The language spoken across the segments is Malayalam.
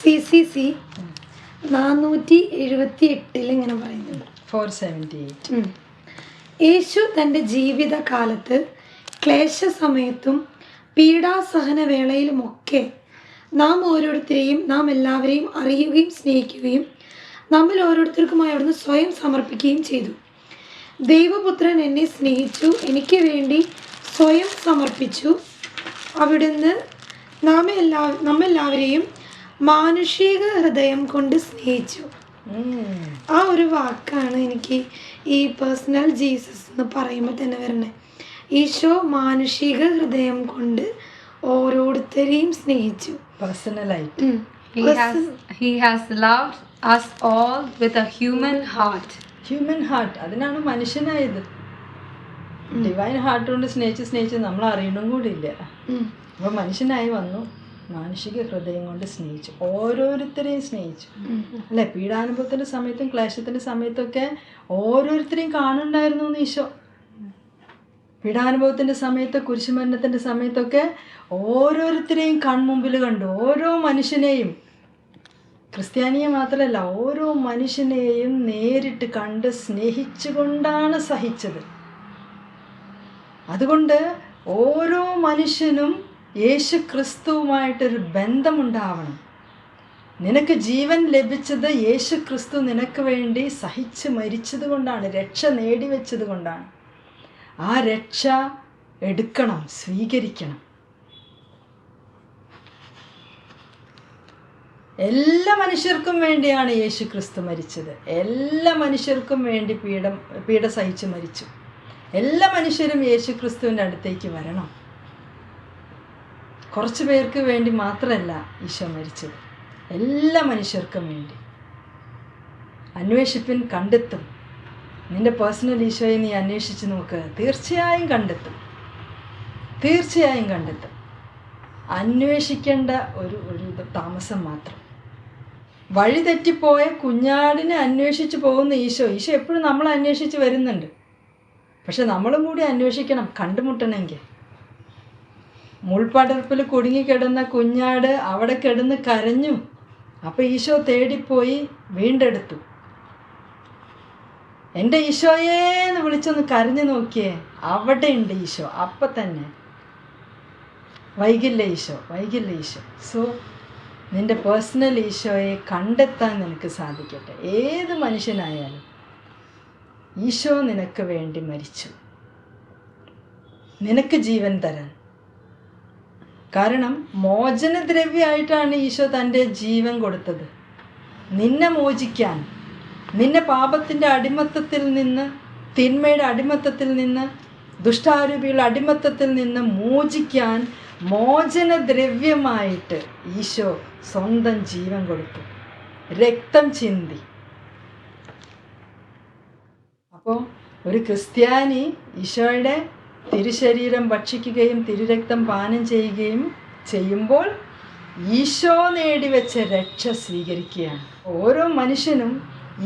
CCC 478 ഇങ്ങനെ പറയുന്നുണ്ട്. 478. യേശു തൻ്റെ ജീവിതകാലത്ത് ക്ലേശസമയത്തും പീഡാസഹനവേളയിലുമൊക്കെ നാം എല്ലാവരെയും അറിയുകയും സ്നേഹിക്കുകയും നമ്മിൽ ഓരോരുത്തർക്കുമായി അവിടുന്ന് സ്വയം സമർപ്പിക്കുകയും ചെയ്തു. ദൈവപുത്രൻ എന്നെ സ്നേഹിച്ചു, എനിക്ക് വേണ്ടി സ്വയം സമർപ്പിച്ചു. അവിടുന്ന് നമ്മെല്ലാവരെയും മാനുഷിക ഹൃദയം കൊണ്ട് സ്നേഹിച്ചു. ആ ഒരു വാക്കാണ് എനിക്ക് ഈ പേഴ്സണൽ ജീസസ് എന്ന് പറയുമ്പോൾ തന്നെ വരണേ. ഈശോ മാനുഷിക ഹൃദയം കൊണ്ട് ഓരോരുത്തരെയും സ്നേഹിച്ചു. പേഴ്സണലായിട്ട് He has loved us all with a human heart. Human heart, അതിനാണ് മനുഷ്യനായത്. ഡിവൈൻ ഹാർട്ട് കൊണ്ട് സ്നേഹിച്ച് നമ്മൾ അറിയണം കൂടിയില്ല. അപ്പോൾ മനുഷ്യനായി വന്നു, മാനുഷിക ഹൃദയം കൊണ്ട് സ്നേഹിച്ചു, ഓരോരുത്തരെയും സ്നേഹിച്ചു. അല്ലെ, പീഡാനുഭവത്തിൻ്റെ സമയത്തും ക്ലേശത്തിൻ്റെ സമയത്തൊക്കെ ഓരോരുത്തരെയും കാണുന്നുണ്ടായിരുന്നു എന്ന് ഈശോ. പീഡാനുഭവത്തിൻ്റെ സമയത്ത്, കുരിശുമരണത്തിൻ്റെ സമയത്തൊക്കെ ഓരോരുത്തരെയും കൺമുമ്പിൽ കണ്ടു. ഓരോ മനുഷ്യനെയും, ക്രിസ്ത്യാനിയെ മാത്രമല്ല, ഓരോ മനുഷ്യനെയും നേരിട്ട് കണ്ട് സ്നേഹിച്ചുകൊണ്ടാണ് സഹിച്ചത്. അതുകൊണ്ട് ഓരോ മനുഷ്യനും യേശു ക്രിസ്തുവുമായിട്ടൊരു ബന്ധമുണ്ടാവണം. നിനക്ക് ജീവൻ ലഭിച്ചത് യേശു ക്രിസ്തു നിനക്ക് വേണ്ടി സഹിച്ച് മരിച്ചത് കൊണ്ടാണ്, രക്ഷ നേടിവെച്ചത് കൊണ്ടാണ്. ആ രക്ഷ എടുക്കണം, സ്വീകരിക്കണം. എല്ലാ മനുഷ്യർക്കും വേണ്ടിയാണ് യേശു ക്രിസ്തു മരിച്ചത്. എല്ലാ മനുഷ്യർക്കും വേണ്ടി പീഡ സഹിച്ച് മരിച്ചു. എല്ലാ മനുഷ്യരും യേശു ക്രിസ്തുവിൻ്റെ അടുത്തേക്ക് വരണം. കുറച്ച് പേർക്ക് വേണ്ടി മാത്രമല്ല ഈശോ മരിച്ചത്, എല്ലാ മനുഷ്യർക്കും വേണ്ടി. അന്വേഷിപ്പിൻ, കണ്ടെത്തും. നിൻ്റെ പേഴ്സണൽ ഈശോയെ നീ അന്വേഷിച്ച് നോക്ക്, തീർച്ചയായും കണ്ടെത്തും, തീർച്ചയായും കണ്ടെത്തും. അന്വേഷിക്കേണ്ട ഒരു താമസം മാത്രം. വഴി തെറ്റിപ്പോയ കുഞ്ഞാടിനെ അന്വേഷിച്ച് പോകുന്ന ഈശോ എപ്പോഴും നമ്മളെ അന്വേഷിച്ച് വരുന്നുണ്ട്. പക്ഷെ നമ്മളും കൂടി അന്വേഷിക്കണം, കണ്ടുമുട്ടണമെങ്കിൽ. മുൾപടർപ്പിൽ കുടുങ്ങിക്കിടന്ന കുഞ്ഞാട് അവിടെ കിടന്ന് കരഞ്ഞു. അപ്പോൾ ഈശോ തേടിപ്പോയി വീണ്ടെടുത്തു. എൻ്റെ ഈശോയേ എന്ന് വിളിച്ചൊന്ന് കരഞ്ഞു നോക്കിയേ, അവിടെ ഉണ്ട് ഈശോ അപ്പം തന്നെ. വൈകില്ല ഈശോ. സോ നിൻ്റെ പേഴ്സണൽ ഈശോയെ കണ്ടെത്താൻ നിനക്ക് സാധിക്കട്ടെ. ഏത് മനുഷ്യനായാലും ഈശോ നിനക്ക് വേണ്ടി മരിച്ചു, നിനക്ക് ജീവൻ തരാൻ. കാരണം മോചനദ്രവ്യമായിട്ടാണ് ഈശോ തൻ്റെ ജീവൻ കൊടുത്തത്. നിന്നെ മോചിക്കാൻ, നിന്നെ പാപത്തിൻ്റെ അടിമത്തത്തിൽ നിന്ന്, തിന്മയുടെ അടിമത്തത്തിൽ നിന്ന്, ദുഷ്ടാരൂപികളുടെ അടിമത്തത്തിൽ നിന്ന് മോചിക്കാൻ മോചനദ്രവ്യമായിട്ട് ഈശോ സ്വന്തം ജീവൻ കൊടുത്തു, രക്തം ചിന്തി. അപ്പോൾ ഒരു ക്രിസ്ത്യാനി ഈശോയുടെ തിരുശരീരം ഭക്ഷിക്കുകയും തിരുരക്തം പാനം ചെയ്യുകയും ചെയ്യുമ്പോൾ ഈശോ നേടിവെച്ച രക്ഷ സ്വീകരിക്കുകയാണ്. ഓരോ മനുഷ്യനും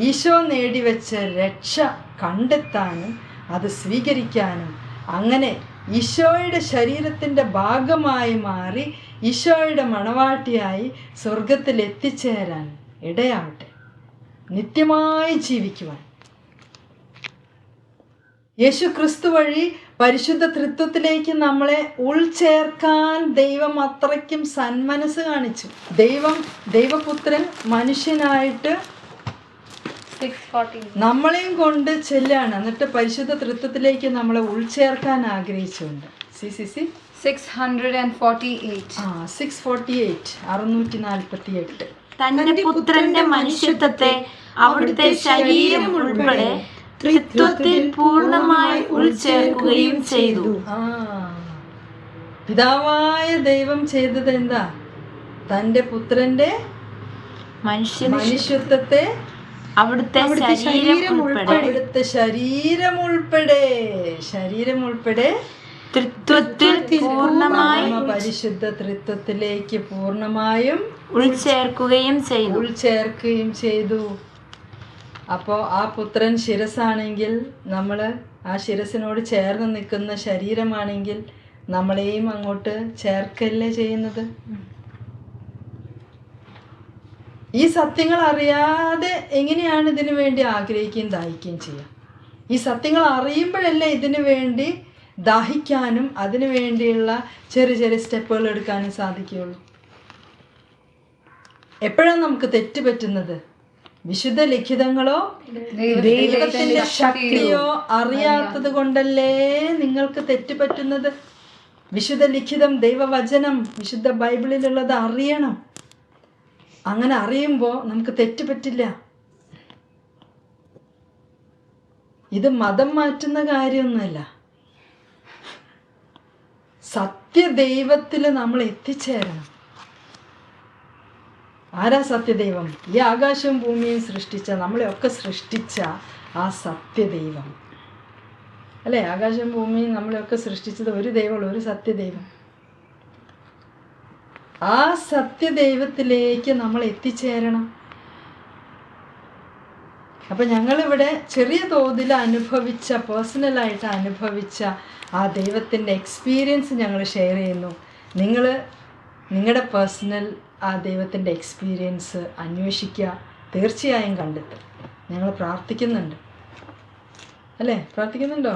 ഈശോ നേടിവെച്ച രക്ഷ കണ്ടെത്താനും അത് സ്വീകരിക്കാനും, അങ്ങനെ ഈശോയുടെ ശരീരത്തിൻ്റെ ഭാഗമായി മാറി ഈശോയുടെ മണവാട്ടിയായി സ്വർഗത്തിൽ എത്തിച്ചേരാൻ ഇടയാവട്ടെ, നിത്യമായി ജീവിക്കുവാൻ. യേശു ക്രിസ്തു വഴി പരിശുദ്ധ തൃത്വത്തിലേക്ക് നമ്മളെ ഉൾച്ചേർക്കാൻ ദൈവം അത്രയ്ക്കും സന്മനസ് കാണിച്ചു. ദൈവപുത്രൻ മനുഷ്യനായിട്ട് നമ്മളെയും കൊണ്ട് ചെല്ലാണ്. എന്നിട്ട് പരിശുദ്ധ തൃത്വത്തിലേക്ക് നമ്മളെ ഉൾച്ചേർക്കാൻ ആഗ്രഹിച്ചുകൊണ്ട്. CCC 648. 648. തന്റെ പുത്രന്റെ മനുഷ്യത്വത്തെ അവിടുത്തെ ശരീരം ഉൾപ്പെടെ ത്രിത്വത്തിൽ പൂർണ്ണമായി ഉൾച്ചേർക്കുകയും ചെയ്തു. പിതാവായ ദൈവം ചെയ്തത് എന്താ? തൻ്റെ പുത്രന്റെ മനുഷ്യത്വത്തെ അവിടുത്തെ ശരീരം ഉൾപ്പെടെ ത്രിത്വത്തിൽ പൂർണ്ണമായി പരിശുദ്ധ ത്രിത്വത്തിലേക്ക് പൂർണ്ണമായും ഉൾച്ചേർക്കുകയും ചെയ്തു. അപ്പോൾ ആ പുത്രൻ ശിരസാണെങ്കിൽ നമ്മൾ ആ ശിരസിനോട് ചേർന്ന് നിൽക്കുന്ന ശരീരമാണെങ്കിൽ നമ്മളെയും അങ്ങോട്ട് ചേർക്കല്ലേ ചെയ്യുന്നത്. ഈ സത്യങ്ങൾ അറിയാതെ എങ്ങനെയാണ് ഇതിനു വേണ്ടി ആഗ്രഹിക്കുകയും ദാഹിക്കുകയും ചെയ്യുക? ഈ സത്യങ്ങൾ അറിയുമ്പോഴല്ലേ ഇതിനു വേണ്ടി ദാഹിക്കാനും അതിനു വേണ്ടിയുള്ള ചെറിയ ചെറിയ സ്റ്റെപ്പുകൾ എടുക്കാനും സാധിക്കുകയുള്ളൂ. എപ്പോഴാണ് നമുക്ക് തെറ്റ് പറ്റുന്നത്? വിശുദ്ധ ലിഖിതങ്ങളോ ദൈവത്തിന്റെ ശക്തിയോ അറിയാത്തത് കൊണ്ടല്ലേ നിങ്ങൾക്ക് തെറ്റ് പറ്റുന്നത്. വിശുദ്ധ ലിഖിതം, ദൈവവചനം, വിശുദ്ധ ബൈബിളിലുള്ളത് അറിയണം. അങ്ങനെ അറിയുമ്പോൾ നമുക്ക് തെറ്റ് പറ്റില്ല. ഇത് മതം മാറ്റുന്ന കാര്യമൊന്നുമല്ല. സത്യദൈവത്തിൽ നമ്മൾ എത്തിച്ചേരണം. ആരാ സത്യദൈവം? ഈ ആകാശവും ഭൂമിയും സൃഷ്ടിച്ച, നമ്മളെയൊക്കെ സൃഷ്ടിച്ച ആ സത്യദൈവം അല്ലേ? ആകാശവും ഭൂമിയും നമ്മളെയൊക്കെ സൃഷ്ടിച്ചത് ഒരു ദൈവമുള്ളൂ, ഒരു സത്യദൈവം. ആ സത്യദൈവത്തിലേക്ക് നമ്മൾ എത്തിച്ചേരണം. അപ്പം ഞങ്ങളിവിടെ ചെറിയ തോതിൽ അനുഭവിച്ച, പേഴ്സണലായിട്ട് അനുഭവിച്ച ആ ദൈവത്തിൻ്റെ എക്സ്പീരിയൻസ് ഞങ്ങൾ ഷെയർ ചെയ്യുന്നു. നിങ്ങൾ നിങ്ങളുടെ പേഴ്സണൽ ആ ദൈവത്തിൻ്റെ എക്സ്പീരിയൻസ് അന്വേഷിക്കുക, തീർച്ചയായും കണ്ടെത്തും. ഞങ്ങൾ പ്രാർത്ഥിക്കുന്നുണ്ട് അല്ലേ? പ്രാർത്ഥിക്കുന്നുണ്ടോ?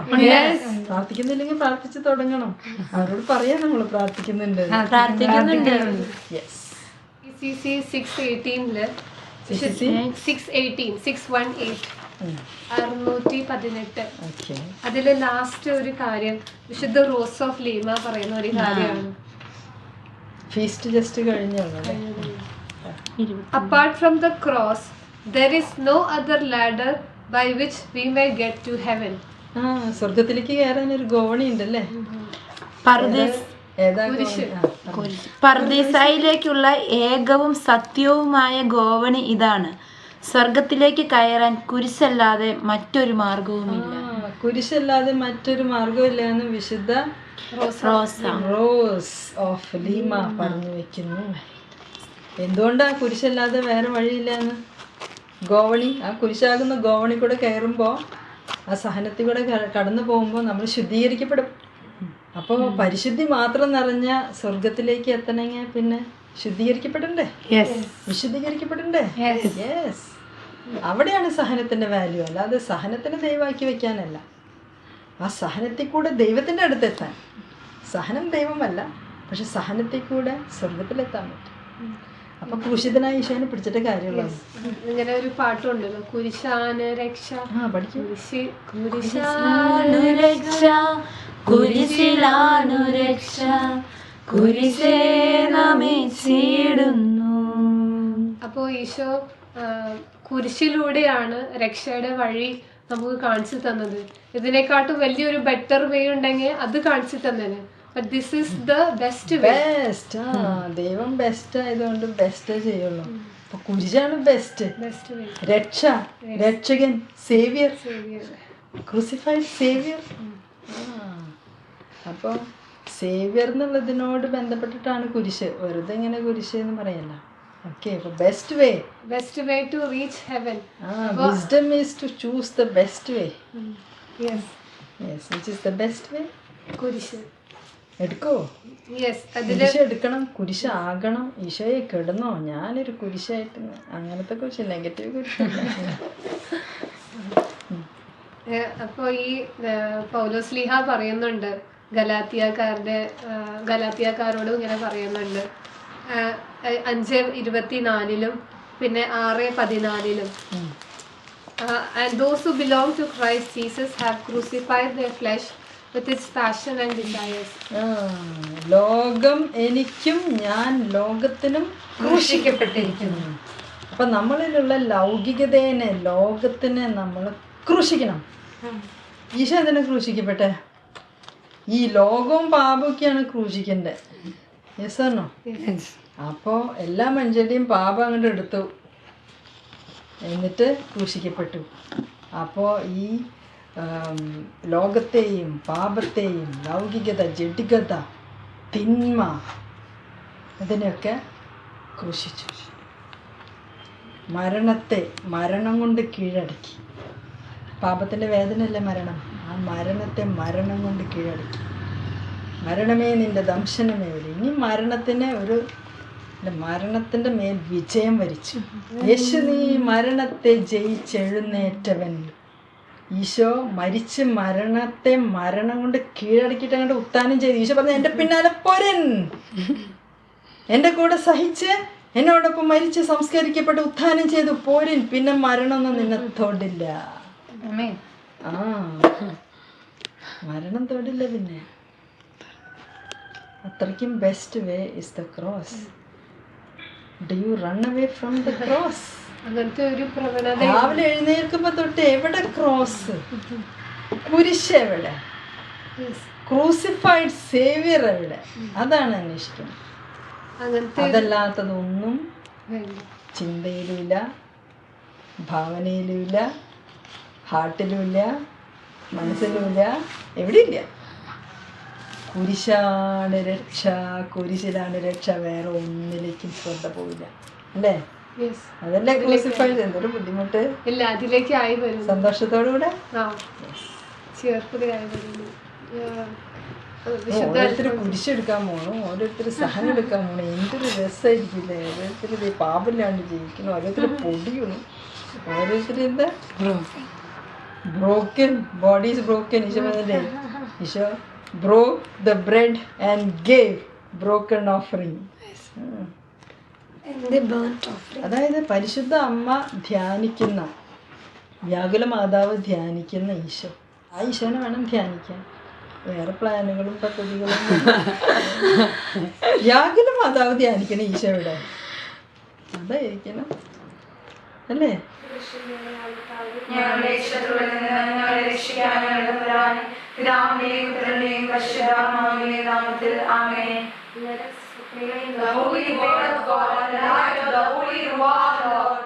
പ്രാർത്ഥിക്കുന്നില്ലെങ്കിൽ പ്രാർത്ഥിച്ച് തുടങ്ങണം. അവരോട് പറയാം നമ്മൾ പ്രാർത്ഥിക്കുന്നുണ്ട്. യെസ്. CC 618 618 okay. അതില് ലാസ്റ്റ് ഒരു കാര്യം വിശുദ്ധ റോസ് ഓഫ് ലീമ പറയുന്ന ഒരു കാര്യമാണ്. ഫീസ്റ്റ് ജസ്റ്റ് കഴിഞ്ഞല്ലോ. Apart from the cross, there is no other ladder by which we may get to heaven. സ്വർഗത്തിലേക്ക് കയറാൻ ഒരു ഗോവണി ഉണ്ടല്ലേ? പർദീസായിലേക്കുള്ള ഏകവും സത്യവുമായ ഗോവണി ഇതാണ്. സ്വർഗത്തിലേക്ക് കയറാൻ കുരിശല്ലാതെ മറ്റൊരു മാർഗവുമില്ല. കുരിശല്ലാതെ മറ്റൊരു മാർഗമില്ല എന്ന് വിശുദ്ധ റോസ് ഓഫ് ലീമ പറഞ്ഞു വെക്കുന്നു. എന്തുകൊണ്ടാ കുരിശല്ലാതെ വേറെ വഴിയില്ല എന്ന്? ഗോവണി, ആ കുരിശാകുന്ന ഗോവണി കൂടെ കയറുമ്പോൾ, ആ സഹനത്തിൽ കൂടെ കടന്നു പോകുമ്പോൾ നമ്മൾ ശുദ്ധീകരിക്കപ്പെടും. അപ്പോൾ പരിശുദ്ധി മാത്രം നിറഞ്ഞ സ്വർഗത്തിലേക്ക് എത്തണമെങ്കിൽ പിന്നെ ശുദ്ധീകരിക്കപ്പെടണ്ടേ? വിശുദ്ധീകരിക്കപ്പെടണ്ടേ? യെസ്. അവിടെയാണ് സഹനത്തിൻ്റെ വാല്യൂ. അല്ലാതെ സഹനത്തിന് ദൈവമാക്കി വെക്കാനല്ല, ആ സഹനത്തിൽ കൂടെ ദൈവത്തിൻ്റെ അടുത്തെത്താൻ. സഹനം ദൈവമല്ല, പക്ഷെ സഹനത്തിൽ കൂടെ സ്വർഗത്തിലെത്താൻ പറ്റും. അപ്പൊ ക്രൂശിതനായ ഈശോനെ പിടിച്ചിട്ട് കാര്യമുള്ളൂ. ഇങ്ങനെ ഒരു പാട്ടുണ്ടല്ലോ, കുരിശാന രക്ഷ. അപ്പോ ഈശോ കുരിശിലൂടെയാണ് രക്ഷയുടെ വഴി നമുക്ക് കാണിച്ചു തന്നത്. ഇതിനെക്കാട്ടും വലിയൊരു ബെറ്റർ വേ ഉണ്ടെങ്കിൽ അത് കാണിച്ചു തന്നേനെ. But this is the best way. ദൈവം ബെസ്റ്റ് ആയതുകൊണ്ട് ബെസ്റ്റ് ചെയ്യുള്ളൂ. അപ്പൊ കുരിശാണ് ബെസ്റ്റ്. രക്ഷ, രക്ഷകൻ, സേവിയർ, ക്രൂസിഫൈഡ് സേവിയർ. അപ്പോൾ സേവിയർ എന്നുള്ളതിനോട് ബന്ധപ്പെട്ടിട്ടാണ് കുരിശ്. വെറുതെ ഇങ്ങനെ കുരിശ് എന്ന് പറയല്ല. ഓക്കെ. അപ്പോൾ best way to reach heaven. Wisdom is to choose the best way. Yes. Which is the best way? കുരിശ് എടുക്കോ? കുരിശ് എടുക്കണം, കുരിശാകണം. ഈശോയെ കിടന്നോ ഞാനൊരു കുരിശായിട്ട്, അങ്ങനത്തെ കുരിശ്, നെഗറ്റീവ് കുരിശല്ല. അപ്പോൾ ഈ പൗലോസ്ലീഹ പറയുന്നുണ്ട് ഗലാത്യക്കാരോടും ഇങ്ങനെ പറയുന്നുണ്ട് 5:24 പിന്നെ 6:14. And those who belong to Christ Jesus have crucified their flesh with its passion and desires. ലോകം എനിക്കും ഞാൻ ലോകത്തിനും ക്രൂശിക്കപ്പെട്ടിരിക്കുന്നു. അപ്പൊ നമ്മളിലുള്ള ലൗകികതേനെ, ലോകത്തിനെ നമ്മൾ ക്രൂശിക്കണം. ഈശോ എന്തിനാ ക്രൂശിക്കപ്പെട്ടെ? ഈ ലോകവും പാപമൊക്കെയാണ് ക്രൂശിക്കണ്ടേ? യെസ് ആണോ? അപ്പോൾ എല്ലാ മനുഷ്യരുടെയും പാപം അങ്ങോട്ട് എടുത്തു, എന്നിട്ട് ക്രൂശിക്കപ്പെട്ടു. അപ്പോൾ ഈ ലോകത്തെയും പാപത്തെയും ലൗകികത, ജഡികത, തിന്മ, ഇതിനെയൊക്കെ ക്രൂശിച്ചു. മരണം കൊണ്ട് കീഴടക്കി. പാപത്തിൻ്റെ വേദനയല്ലേ മരണം. ആ മരണത്തെ മരണം കൊണ്ട് കീഴടക്കി. മരണമേ നിൻ്റെ ദംശനമേ വരും. ഇനി മരണത്തിന് ഒരു മരണത്തിന്റെ മേൽ വിജയം വരിച്ചു. യേശു നീ മരണത്തെ ജയിച്ചെഴുന്നേറ്റവൻ. ഈശോ മരിച്ച് മരണം കൊണ്ട് കീഴടക്കിയിട്ട് അങ്ങോട്ട് ഉത്ഥാനം ചെയ്തു. ഈശോ പറഞ്ഞു, എൻ്റെ പിന്നാലെ പോരൻ, എൻ്റെ കൂടെ സഹിച്ച് എന്നോടൊപ്പം മരിച്ച് സംസ്കരിക്കപ്പെട്ട് ഉത്ഥാനം ചെയ്തു പോരൻ, പിന്നെ മരണമൊന്നും നിന്നെ തൊടില്ല. ആ മരണം തൊടില്ല. പിന്നെ അത്രയ്ക്കും best way is the cross. Do you run away from the cross? അങ്ങനത്തെ ഒരു പ്രവണത രാവിലെ എഴുന്നേൽക്കുമ്പോ തൊട്ട് എവിടെ ക്രോസ്? കുരിശ് എവിടെ? ക്രൂസിഫൈഡ് സേവിയർ എവിടെ? അതാണ് അന്വേഷിക്കുന്നത്. അതല്ലാത്തതൊന്നും ചിന്തയിലുമില്ല, ഭാവനയിലുമില്ല, ഹാർട്ടിലുമില്ല, മനസ്സിലുമില്ല, എവിടെയില്ല. കുരിശാണ് രക്ഷ, കുരിശിലാണ് രക്ഷ, വേറെ ഒന്നിലേക്കും ശ്രദ്ധ പോവില്ല. അല്ലേ? അതല്ലേ ക്രൂസിഫൈഡ്. എന്തൊരു ബുദ്ധിമുട്ട്. ഇല്ല, അതിലേക്ക് ആയി വരും സന്തോഷത്തോടുകൂടെ ചേർപ്പതയായി വരുന്നു. ഓരോരുത്തർ കുരിശെടുക്കാൻ പോകണം, ഓരോരുത്തർ സഹനം എടുക്കാൻ പോകണം. എന്തൊരു രസമായിരിക്കില്ലേ? ഓരോരുത്തർ പാപില്ലാണ്ട് ജീവിക്കണം, ഓരോരുത്തർ പൊടിയണം, ഓരോരുത്തർ എന്താ broken, body is broken. Isho പറഞ്ഞില്ലേ, Isho broke the bread and gave broken offering. അതായത് പരിശുദ്ധ അമ്മ ധ്യാനിക്കുന്ന, വ്യാകുല മാതാവ് ധ്യാനിക്കുന്ന ഈശോ, ആ ഈശോനെ വേണം ധ്യാനിക്കാൻ. വേറെ പ്ലാനുകളും പദ്ധതികളും. വ്യാകുല മാതാവ് ധ്യാനിക്കുന്ന ഈശോ ഇവിടെ അതായിരിക്കണം, അല്ലേ? ഞങ്ങളുടെ ശത്രുവിൽ നിന്ന് ഞങ്ങളെ രക്ഷിക്കാനുള്ള പിതാവിന്റെയും പുത്രന്റെയും പരിശുദ്ധാത്മാവിന്റെയും നാമത്തിൽ ആമേൻ. The holy word of God, the light of the holy Ruach Lord.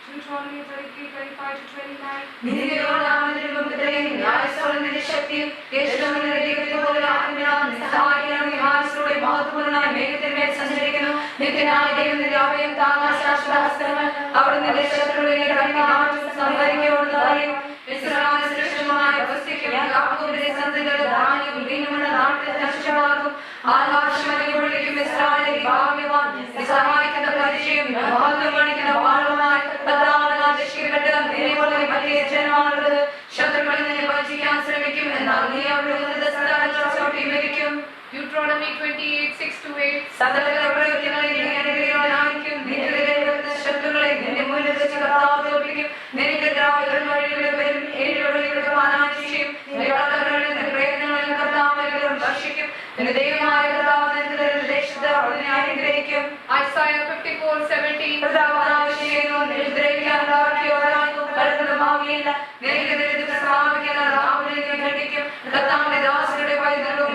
Deuteronomy 33:25-29. നിന്റെ നാമത്തിൽ മുമ്പിലെയും ന്യായസ്ഥലത്തിന്റെ ശക്തിയും യേശുവിന്റെ ദൈവത്തിന്റെ ആത്മാവിനാൽ സഹായിക്കണം. വിഹാരത്തിലൂടെ മഹത്വപൂർണ്ണമായ മേഘത്തിന്മേൽ സഞ്ചരിക്കുന്നു. നിത്യനായ ദൈവത്തിന്റെ അഭയം താങ്ങാൻ ശാശ്വതഹസ്തങ്ങൾ അവിടുന്ന് ശത്രുവിനെ കടക്കാറ്റും സംഹരിക്കുമെന്ന് പറയും. ഇസ്രായേൽ സുരക്ഷിതമായ വസ്തുക്കും യാക്കോബിന്റെ സന്തതികളുടെ ധാന്യവും വീഞ്ഞുമുള്ള നാട്ടിൽ നശിച്ചുമാകും. ആകാശമണികൊള്ളിക്കും ഇസ്രായേലിൽ ഭാഗ്യവാൻ. സഹായിക്കുന്ന പരിചയം മഹത്വം കാണിക്കുന്ന വാളുമായി കർത്താവിനാൽ രക്ഷിക്കപ്പെട്ട നിലകൊള്ള മറ്റേ ജനമാണുള്ളത്. ശത്രുക്കളിൽ നിന്ന് വഞ്ചിക്കാൻ ശ്രമിക്കും, എന്നാൽ നീ അവിടെ ഉന്നത സ്ഥലങ്ങൾ ചവിട്ടി മെതിക്കും. Deuteronomy 28:6-8. സകല പ്രവൃത്തികളിൽ നീ അനുഗ്രഹീതനായിരിക്കും. നിന്റെ ശത്രുക്കളെ നിന്റെ മുന്നിൽ വെച്ച് കർത്താവ് തോൽപ്പിക്കും. നിനക്കെതിരായ ഒരു വഴിയുടെ പേരും 7 വഴിയുടെ പാനായി ചെയ്യും. നിന്റെ കളകളിൽ നിന്റെ പ്രയത്നങ്ങളിൽ കർത്താവ് ഭക്ഷിക്കും. നിന്റെ ദൈവമായ കർത്താവ് നിന്റെ ദേശത്തെ അവിടുന്ന് അനുഗ്രഹിക്കും. Isaiah 54:17. കർത്താവ് ചെയ്യുന്നു, നിദ്രയിക്കാൻ കടക്കുന്ന ഭാവിയില്ല. നിനക്കെതിരെ പ്രസ്താവിക്കുന്ന രാവിലെ നീ ഖണ്ഡിക്കും. കർത്താവിന്റെ ദാസരുടെ പൈതൃകവും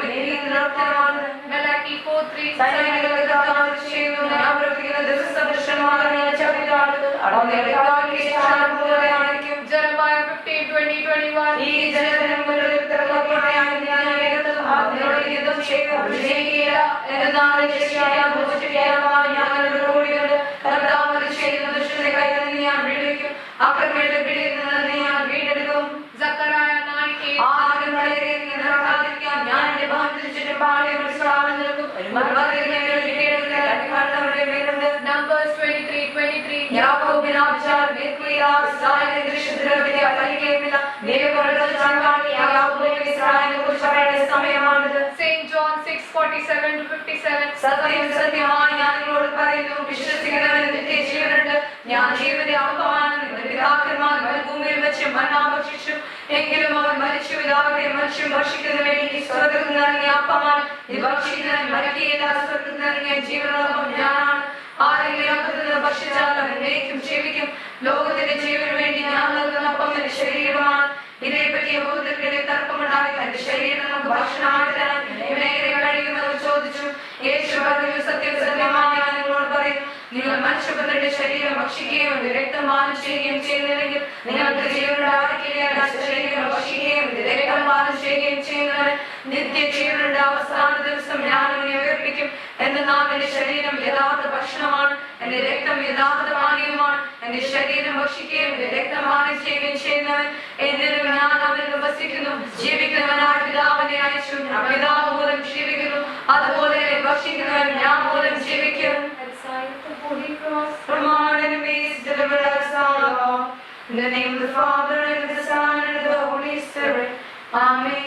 നിർത്തമാണ്. Malachi 4:3. സൈനികരുടെ കർത്താവ് ചെയ്യുന്നു, ഞാൻ പ്രവർത്തിക്കുന്ന ദിവസപുരുഷന്മാരെ ചവിട്ടാടും. അവരുടെ കാലിൽ ശാപമുള്ളവരായിരിക്കും. Jeremiah 15:20-21. ഈ ജനത്തിന് മുന്നിൽ ഉത്തരവാദിത്തമായി ഞാൻ വേഗത്തിൽ അതിനോട് യുദ്ധം ചെയ്യും, വിജയിക്കുകയില്ല. എന്നാൽ രക്ഷയായ മോചിതയായ ഞങ്ങളുടെ കൂടെയുണ്ട്. കർത്താവ് ചെയ്യുന്ന ദുഷ്ടന്റെ കയ്യിൽ നിന്ന് ഞാൻ വീണ്ടെടുക്കും. അക്രമികളുടെ പിടിയിൽ നിന്ന് ഞാൻ വീണ്ടെടുക്കും. Zechariah 9:8. ആരും വളരെ നടക്കാതിരിക്കാൻ ഞാൻ എന്റെ ഭവനത്തിന് ചുറ്റും പാളയം സ്ഥാപനം നൽകും. Numbers 23:23. യാക്കോബിന് ആവശ്യം വിൽക്കുകയില്ല, ഇസ്രായേലിന്റെ ദൃശ്യദ്രവ്യത്തെ ഫലിക്കുകയുമില്ല. സമയമാണിത്. St. John 6:47-57. സത്യം സത്യമായി ഞാൻ നിങ്ങളോട് പറയുന്നു, വിശ്വസിക്കുന്നവന് നിത്യജീവനുണ്ട്. ഞാൻ ജീവന്റെ അപ്പമാണ്. നിങ്ങളുടെ പിതാക്കന്മാർ ഭൂമിയിൽ വെച്ച് മന്നാ ഭക്ഷിച്ചു, എങ്കിലും അവർ മരിച്ചു. പിതാവിനെ മനുഷ്യൻ ഭക്ഷിക്കുന്നതിന് വേണ്ടി സ്വർഗ്ഗത്തിൽ നിന്നിറങ്ങിയ അപ്പമാണ്. ഇത് ഭക്ഷിക്കുന്നവൻ മരിക്കുകയില്ല, സ്വർഗ്ഗത്തിൽ നിന്നിറങ്ങിയ ജീവനുള്ളപ്പം ഞാനാണ്. ആരെങ്കിലും അപ്പത്തിൽ നിന്ന് ഭക്ഷിച്ചാൽ അവൻ എന്നേക്കും ജീവിക്കും. ലോകത്തിന്റെ ജീവന് വേണ്ടി ഞാൻ നൽകുന്ന അപ്പം എന്റെ ശരീരമാണ്. ഇതേപ്പറ്റി യഹൂദർക്കിടയിൽ തർക്കമുണ്ടായി. തന്റെ ശരീരം നമുക്ക് ഭക്ഷണമായിട്ട് തരാൻ കഴിയുന്നവർ ചോദിച്ചു. യേശു പറഞ്ഞു, സത്യം സത്യമായി ഞാൻ നിങ്ങളോട് പറയുന്നു, നിങ്ങൾ മനുഷ്യപുത്രന്റെ ശരീരം ഭക്ഷിക്കുകയും രക്തം പാനം ചെയ്യുകയും ചെയ്യുന്നില്ലെങ്കിൽ നിങ്ങൾക്ക് ജീവനുണ്ടായിരിക്കില്ല. ശരീരം ഭക്ഷിക്കുകയും രക്തം പാനം ചെയ്യുകയും ചെയ്യുന്നവന് നിത്യജീവനുണ്ട്. അവസാന ദിവസം ഞാൻ അവനെ ഉയർപ്പിക്കും. എന്നാൽ എന്റെ ശരീരം യഥാർത്ഥ ഭക്ഷണമാണ്, എന്റെ രക്തം യഥാർത്ഥ പാനീയമാണ്. എന്റെ ശരീരം ഭക്ഷിക്കുകയും എന്റെ രക്തമാണ് ചെയ്യുകയും ചെയ്യുന്നവൻ എന്നിലും ഞാൻ അവനിൽ വസിക്കുന്നു. ജീവിക്കുന്നവനായ പിതാവിനെ അയച്ചു, ഞാൻ പിതാവ് മൂലം ജീവിക്കുന്നു, അതുപോലെ ഭക്ഷിക്കുന്നവൻ ഞാൻ മൂലം ജീവിക്കും. From our enemies deliver us, our Lord. In the name of the Father, and of the Son, and of the Holy Spirit. Amen.